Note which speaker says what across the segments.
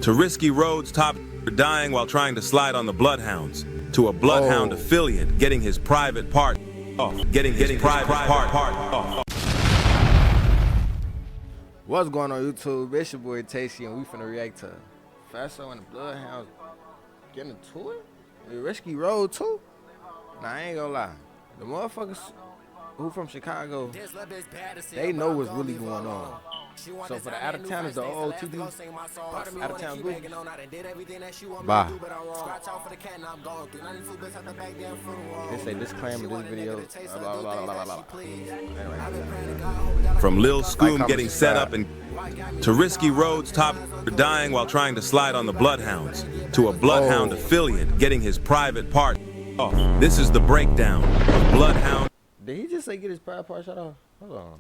Speaker 1: To Risky Road's top dying while trying to slide on the Bloodhounds. To a Bloodhound affiliate getting his private part off. Getting private part off.
Speaker 2: What's going on YouTube? It's your boy Tasty and we finna react to Fatso and the Bloodhounds getting into it? With Risky Road too? Nah, I ain't gonna lie. The motherfuckers who from Chicago, they know what's really going on. So for the out-of-towners, the OOTD, out-of-town group, bye. They say disclaimer this video, blah, blah, blah, blah, blah. Anyway.
Speaker 1: From Lil Scoom getting set up and to Risky Road's top dying while trying to slide on the Bloodhounds. To a Bloodhound affiliate getting his private part off. This is the breakdown of Bloodhound.
Speaker 2: Did he just say get his private part shut off? Hold on.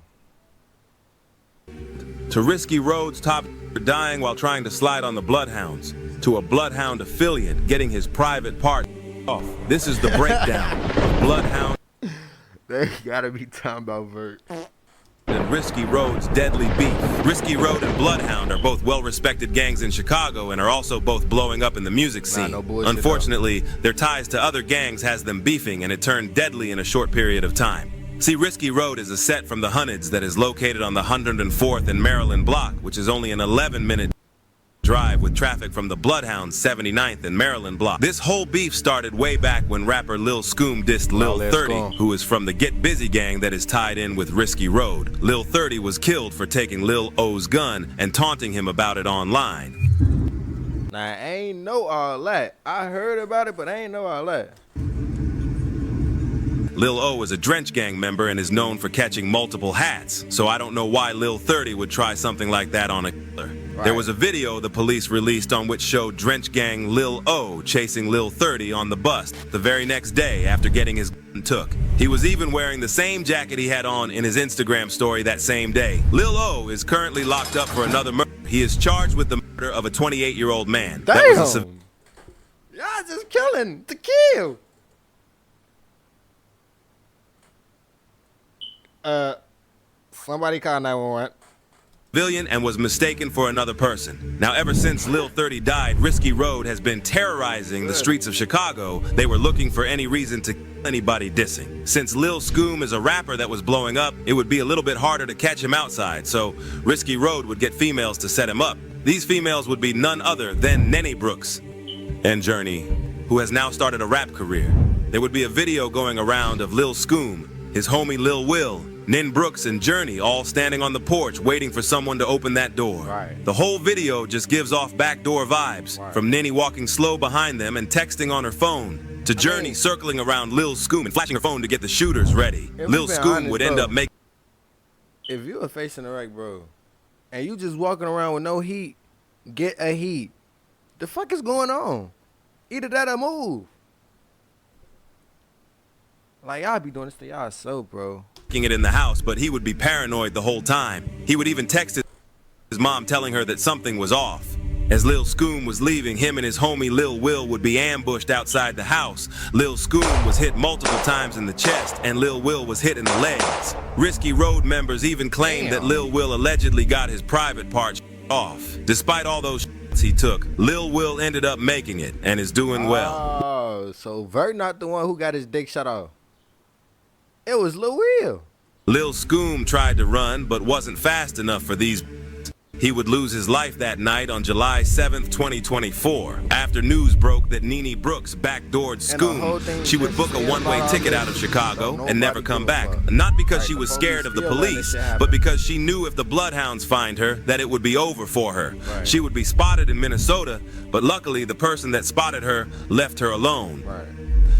Speaker 1: To Risky Road's top dying while trying to slide on the Bloodhounds. To a Bloodhound affiliate getting his private part off. This is the breakdown of Bloodhound.
Speaker 2: They gotta be talking about Vert.
Speaker 1: And Risky Road's deadly beef. Risky Road and Bloodhound are both well-respected gangs in Chicago and are also both blowing up in the music scene. Unfortunately, their ties to other gangs has them beefing and it turned deadly in a short period of time. See, Risky Road is a set from the Hundreds that is located on the 104th and Maryland block, which is only an 11-minute drive with traffic from the Bloodhound's 79th and Maryland block. This whole beef started way back when rapper Lil Scoom dissed Lil 30, who is from the Get Busy gang that is tied in with Risky Road. Lil 30 was killed for taking Lil O's gun and taunting him about it online.
Speaker 2: Nah, I ain't know all that. I heard about it, but I ain't know all that.
Speaker 1: Lil O is a Drench Gang member and is known for catching multiple hats, so I don't know why Lil 30 would try something like that on a killer. Right. There was a video the police released on which showed Drench Gang Lil O chasing Lil 30 on the bus the very next day after getting his gun took. He was even wearing the same jacket he had on in his Instagram story that same day. Lil O is currently locked up for another murder. He is charged with the murder of a 28-year-old man.
Speaker 2: Damn! Y'all just killing to kill. Somebody call 911.
Speaker 1: Civilian and was mistaken for another person. Now, ever since Lil 30 died, Risky Road has been terrorizing the streets of Chicago. They were looking for any reason to kill anybody dissing. Since Lil Scoom is a rapper that was blowing up, it would be a little bit harder to catch him outside, so Risky Road would get females to set him up. These females would be none other than Nenny Brooks and Journey, who has now started a rap career. There would be a video going around of Lil Scoom, his homie Lil Will, Nin Brooks and Journey all standing on the porch waiting for someone to open that door.
Speaker 2: Right.
Speaker 1: The whole video just gives off backdoor vibes, from Ninny walking slow behind them and texting on her phone, to Journey circling around Lil Scoom and flashing her phone to get the shooters ready. Lil Scoom would end up making...
Speaker 2: If you are facing the right, bro, and you just walking around with no heat, get a heat. The fuck is going on? Either that or move. Like, y'all be doing this to y'all so, bro.
Speaker 1: It in the house, but he would be paranoid the whole time. He would even text his mom telling her that something was off. As Lil Scoom was leaving, him and his homie Lil Will would be ambushed outside the house. Lil Scoom was hit multiple times in the chest, and Lil Will was hit in the legs. Risky Road members even claimed that Lil Will allegedly got his private part off. Despite all those he took, Lil Will ended up making it and is doing well.
Speaker 2: Oh, so Vert not the one who got his dick shut off. It was Lil Will.
Speaker 1: Lil Scoom tried to run, but wasn't fast enough for these. He would lose his life that night on July 7th, 2024. After news broke that Nenny Brooks backdoored Scoom, she would book a one-way ticket out of Chicago and never come back. Not because she was scared of the police, but because she knew if the Bloodhounds find her, that it would be over for her. She would be spotted in Minnesota, but luckily the person that spotted her left her alone.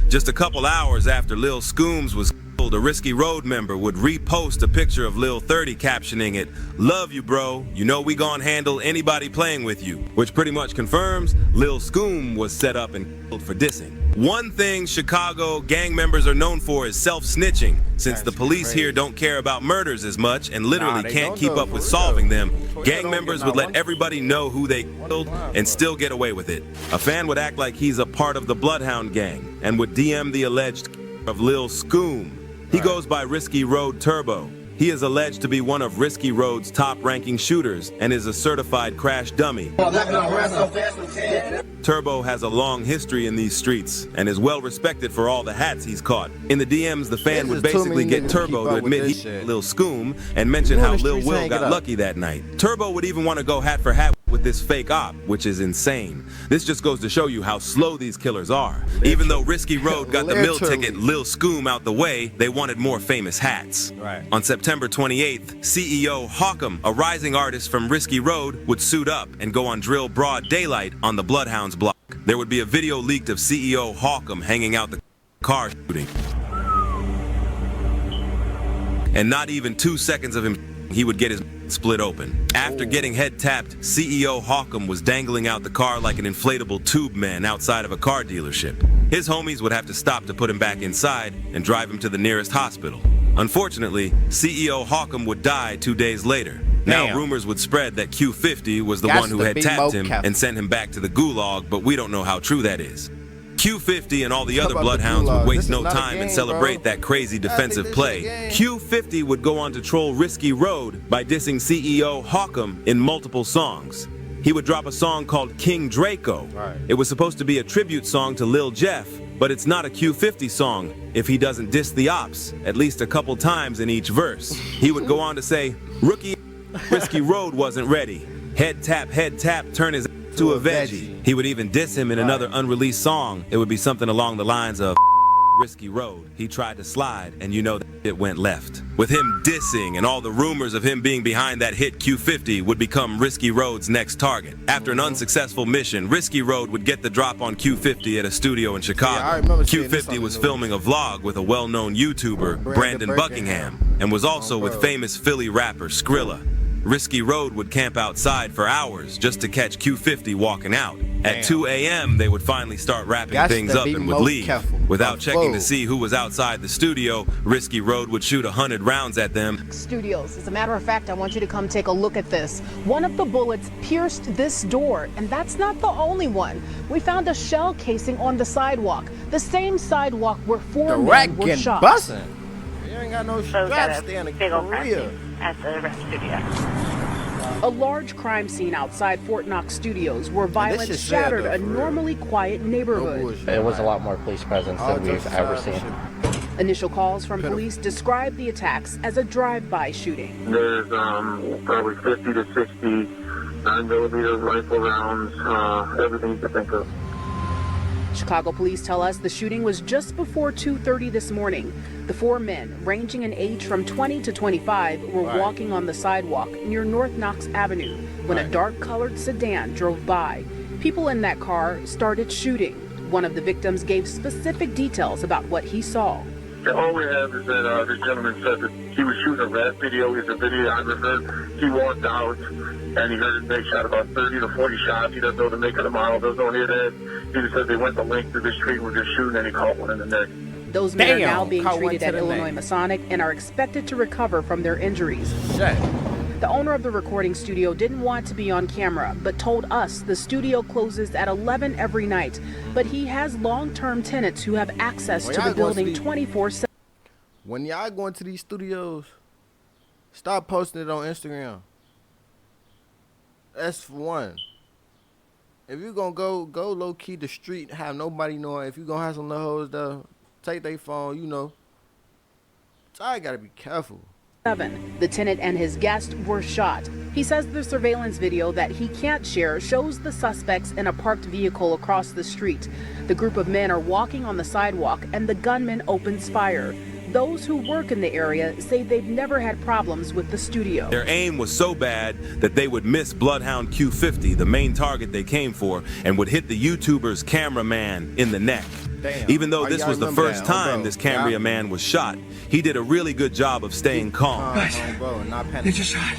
Speaker 1: Just a couple hours after Lil Scoom's was killed, a Risky Road member would repost a picture of Lil 30 captioning it, "Love you, bro. You know we gon' handle anybody playing with you," which pretty much confirms Lil Scoom was set up and killed for dissing. One thing Chicago gang members are known for is self-snitching, since the police here don't care about murders as much and literally can't keep up with solving them. Gang members would let everybody know who they killed and still get away with it. A fan would act like he's a part of the Bloodhound gang and would DM the alleged of Lil Scoom. He goes by Risky Road Turbo. He is alleged to be one of Risky Road's top-ranking shooters and is a certified crash dummy. Turbo has a long history in these streets and is well respected for all the hats he's caught. In the DMs, the fan would basically get Turbo to admit he's Lil Scoom and mention how Lil Will got lucky that night. Turbo would even want to go hat for hat with this fake op, which is insane. This just goes to show you how slow these killers are. Even though Risky Road got the mill ticket Lil Scoom out the way, they wanted more famous hats.
Speaker 2: Right.
Speaker 1: On September 28th, CEO Hawkham, a rising artist from Risky Road, would suit up and go on drill broad daylight on the Bloodhound's block. There would be a video leaked of CEO Hawkham hanging out the car shooting. And not even 2 seconds of him, he would get his split open. After getting head tapped, CEO Hawkham was dangling out the car like an inflatable tube man outside of a car dealership. His homies would have to stop to put him back inside and drive him to the nearest hospital. Unfortunately, CEO Hawkham would die 2 days later. Now rumors would spread that Q50 was the one who had tapped him and sent him back to the gulag, but we don't know how true that is. Q50 and all the other Bloodhounds would waste no time and celebrate that crazy defensive play. Q50 would go on to troll Risky Road by dissing CEO Hawkham in multiple songs. He would drop a song called King Draco.
Speaker 2: Right.
Speaker 1: It was supposed to be a tribute song to Lil Jeff, but it's not a Q50 song if he doesn't diss the ops at least a couple times in each verse. He would go on to say, "Rookie, Risky Road wasn't ready. Head tap, turn his to a veggie." He would even diss him in another unreleased song. It would be something along the lines of Risky Road. He tried to slide, and you know that it went left. With him dissing and all the rumors of him being behind that hit, Q50 would become Risky Road's next target. After an unsuccessful mission, Risky Road would get the drop on Q50 at a studio in Chicago. Q50 was filming a vlog with a well-known YouTuber, Brandon Buckingham, and was also with famous Philly rapper Skrilla. Risky Road would camp outside for hours just to catch Q50 walking out. At 2 a.m., they would finally start wrapping things up and would leave. Without checking to see who was outside the studio, Risky Road would shoot 100 rounds at them.
Speaker 3: Studios. As a matter of fact, I want you to come take a look at this. One of the bullets pierced this door, and that's not the only one. We found a shell casing on the sidewalk, the same sidewalk where four men were shot.
Speaker 2: Bussin'. You ain't got no straps there in Korea.
Speaker 4: At the rep studio.
Speaker 3: A large crime scene outside Fort Knox Studios where violence shattered a normally quiet neighborhood.
Speaker 5: It was a lot more police presence than we've ever seen.
Speaker 3: Initial calls from police describe the attacks as a drive-by shooting.
Speaker 6: There's probably 50 to 60 9mm rifle rounds, everything you can think of.
Speaker 3: Chicago police tell us the shooting was just before 2:30 this morning. The four men, ranging in age from 20 to 25, were walking on the sidewalk near North Knox Avenue when a dark-colored sedan drove by. People in that car started shooting. One of the victims gave specific details about what he saw.
Speaker 6: All we have is that this gentleman said that he was shooting a rap video. He's a videographer. He walked out and he heard they shot about 30 to 40 shots. He doesn't know the make of the model, doesn't know any of that. He just said they went the length of the street, were just shooting, and he caught one in the neck.
Speaker 3: Those men are now being treated at Illinois Masonic and are expected to recover from their injuries. The owner of the recording studio didn't want to be on camera, but told us the studio closes at 11 every night. But he has long-term tenants who have access to the building 24/7.
Speaker 2: When y'all going to these studios, stop posting it on Instagram. That's for one. If you're going to go low-key the street, have nobody knowing. If you're going to have some little hoes there, take their phone, you know. So I got to be careful.
Speaker 3: The tenant and his guest were shot. He says the surveillance video that he can't share shows the suspects in a parked vehicle across the street. The group of men are walking on the sidewalk and the gunman opens fire. Those who work in the area say they've never had problems with the studio.
Speaker 1: Their aim was so bad that they would miss Bloodhound Q50, the main target they came for, and would hit the YouTuber's cameraman in the neck.
Speaker 2: Damn.
Speaker 1: Even though this was the first time this cameraman was shot, he did a really good job of staying calm.
Speaker 2: Bro, not panicking.
Speaker 7: They just shot.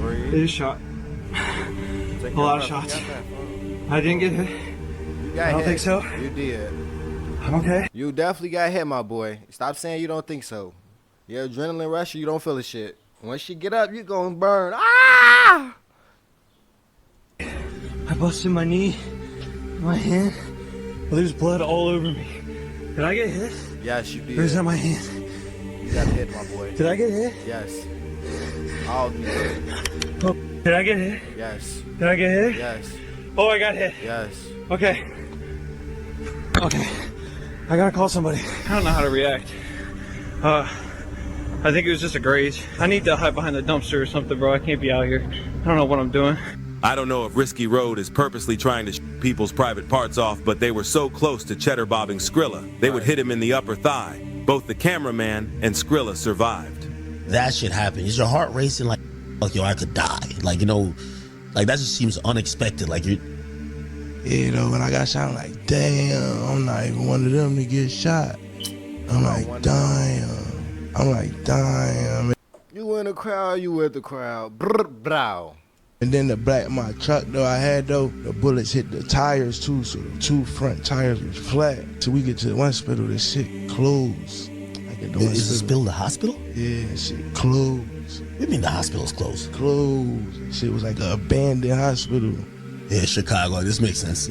Speaker 2: Breathe.
Speaker 7: They just shot. A lot of shots. I didn't get hit. I don't think so.
Speaker 2: You did.
Speaker 7: I'm okay.
Speaker 2: You definitely got hit, my boy. Stop saying you don't think so. Your adrenaline rush, you don't feel the shit. Once you get up, you gonna burn. Ah!
Speaker 7: I busted my knee, my hand. Well, there's blood all over me. Did I get hit?
Speaker 2: Yes, you did.
Speaker 7: Where's on my hand?
Speaker 2: You got hit, my boy.
Speaker 7: Did I get hit?
Speaker 2: Yes. All of you did.
Speaker 7: Oh, did I get hit?
Speaker 2: Yes.
Speaker 7: Did I get hit?
Speaker 2: Yes.
Speaker 7: Oh, I got hit.
Speaker 2: Yes.
Speaker 7: Okay. Okay. I gotta call somebody. I don't know how to react. I think it was just a graze. I need to hide behind the dumpster or something, bro. I can't be out here. I don't know what I'm doing.
Speaker 1: I don't know if Risky Road is purposely trying to people's private parts off, but they were so close to cheddar bobbing Skrilla, they would hit him in the upper thigh. Both the cameraman and Skrilla survived.
Speaker 4: That shit happened. Is your heart racing like, yo, I could die? Like, you know, like that just seems unexpected. Like you know, when I got shot, I'm like, damn, I'm not even one of them to get shot. I'm like, damn.
Speaker 2: You in the crowd, you with the crowd. Brr, brow.
Speaker 8: And then my truck though I had though, the bullets hit the tires too, so the two front tires was flat. Till we get to the hospital, this shit closed.
Speaker 4: Is this still the hospital?
Speaker 8: Yeah, shit closed.
Speaker 4: What do you mean the hospital's closed?
Speaker 8: Closed. Shit was like an abandoned hospital.
Speaker 4: Yeah, Chicago, this makes sense.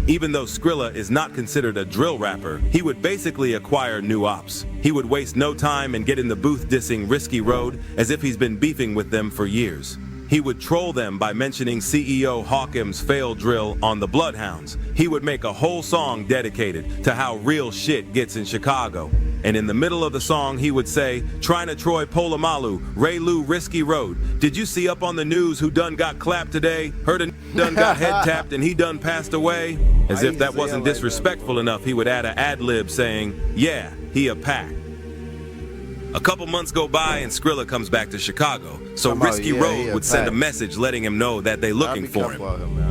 Speaker 1: Even though Skrilla is not considered a drill rapper, he would basically acquire new ops. He would waste no time and get in the booth dissing Risky Road as if he's been beefing with them for years. He would troll them by mentioning CEO Hawkins' failed drill on the Bloodhounds. He would make a whole song dedicated to how real shit gets in Chicago. And in the middle of the song, he would say, "Trying to Troy Polamalu, Ray Lou Risky Road. Did you see up on the news who done got clapped today? Heard a done got head tapped and he done passed away?" As if that wasn't disrespectful enough, he would add an ad-lib saying, "Yeah, he a pack." A couple months go by and Skrilla comes back to Chicago, so Risky Road would send a message letting him know that they looking for him.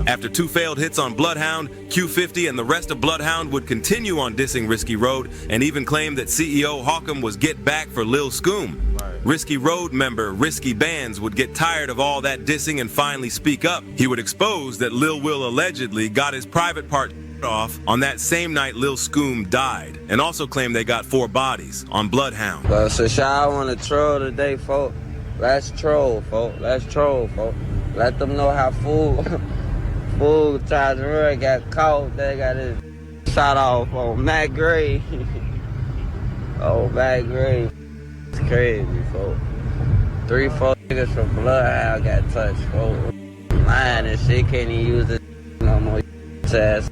Speaker 1: After 2 failed hits on Bloodhound, Q50 and the rest of Bloodhound would continue on dissing Risky Road and even claim that CEO Hawkins was get back for Lil Scoom. Risky Road member Risky Bands would get tired of all that dissing and finally speak up. He would expose that Lil Will allegedly got his private part off on that same night Lil Scoom died, and also claimed they got 4 bodies on Bloodhound.
Speaker 9: So y'all want to troll today, folks? Let's troll, folks. Let's troll, folks. Let them know how fool tried to run, got caught. They got his shot off on Matt Gray. Oh, Matt Gray. It's crazy, folks. 3-4 niggas from Bloodhound got touched, folks. Lying and shit, can't even use it no more. Ass.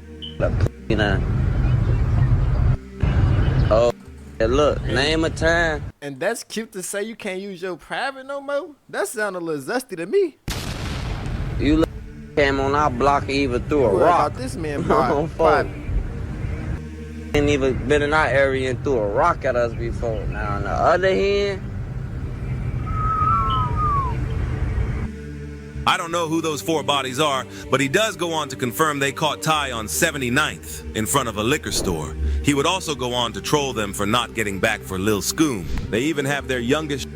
Speaker 9: Oh, look, name a time.
Speaker 2: And that's cute to say you can't use your private no more? That sounded a little zesty to me.
Speaker 9: You look, came on our block even through a rock.
Speaker 2: About this man,
Speaker 9: Ain't even been in our area and threw a rock at us before. Now, on the other hand,
Speaker 1: I don't know who those 4 bodies are, but he does go on to confirm they caught Ty on 79th in front of a liquor store. He would also go on to troll them for not getting back for Lil Scoom. They even have their youngest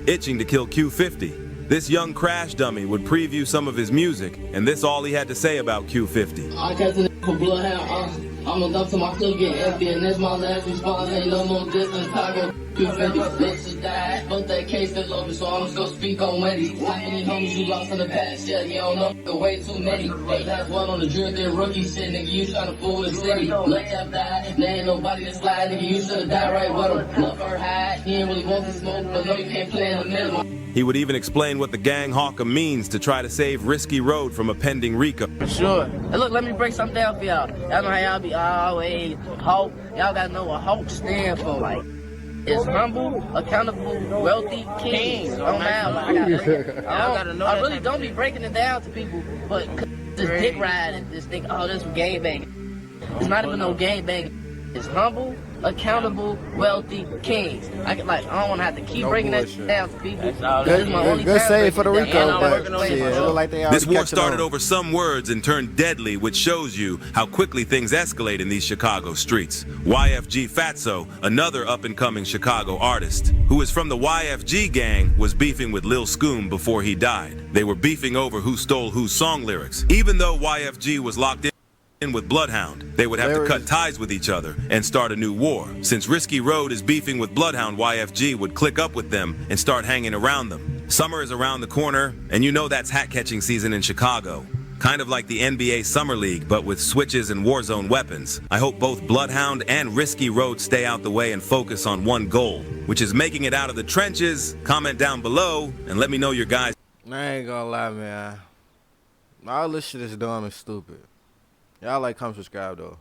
Speaker 1: itching to kill Q50. This young crash dummy would preview some of his music, and this all he had to say about Q50.
Speaker 10: I catch the for Bloodhound. I'm gonna dump to my clip, get empty, and that's my last response. Ain't no more distance, Taco. Q50, bitches died, but that case is over, so I'm just gonna speak on Wendy. How many homies you lost in the past? Yeah, you don't know, the way too many. Hey, that's one on the drill, they're rookie shit, nigga, you tryna fool the city. Let them die, there ain't nobody to slide, nigga, you should've died right with him. Love her high, he ain't really want to smoke, but no, you can't play in the middle.
Speaker 1: He would even explain what the gang Hawkins means to try to save Risky Road from a pending RICO.
Speaker 10: Sure. Hey, look, let me break something down for y'all. Y'all know how y'all be always hope. Y'all gotta know what hope stand for. Like, it's humble, accountable, wealthy, king. Don't matter. I really don't be breaking it down to people, but this dick riding, this thing, oh, this gang banging. It's not even no gang banging. It's humble, accountable, wealthy kings. I don't want to have to keep breaking that down to people.
Speaker 2: Good save for the Rico, but
Speaker 1: this war started over some words and turned deadly, which shows you how quickly things escalate in these Chicago streets. YFG Fatso, another up-and-coming Chicago artist, who is from the YFG gang, was beefing with Lil Scoom before he died. They were beefing over who stole whose song lyrics. Even though YFG was locked in with Bloodhound, they would have to cut ties with each other and start a new war. Since Risky Road is beefing with Bloodhound, YFG would click up with them and start hanging around them. Summer is around the corner, and you know that's hat catching season in Chicago. Kind of like the NBA Summer League, but with switches and Warzone weapons. I hope both Bloodhound and Risky Road stay out the way and focus on one goal, which is making it out of the trenches. Comment down below and let me know your guys.
Speaker 2: I ain't gonna lie, man. All this shit is dumb and stupid. Y'all like, comment, subscribe, though.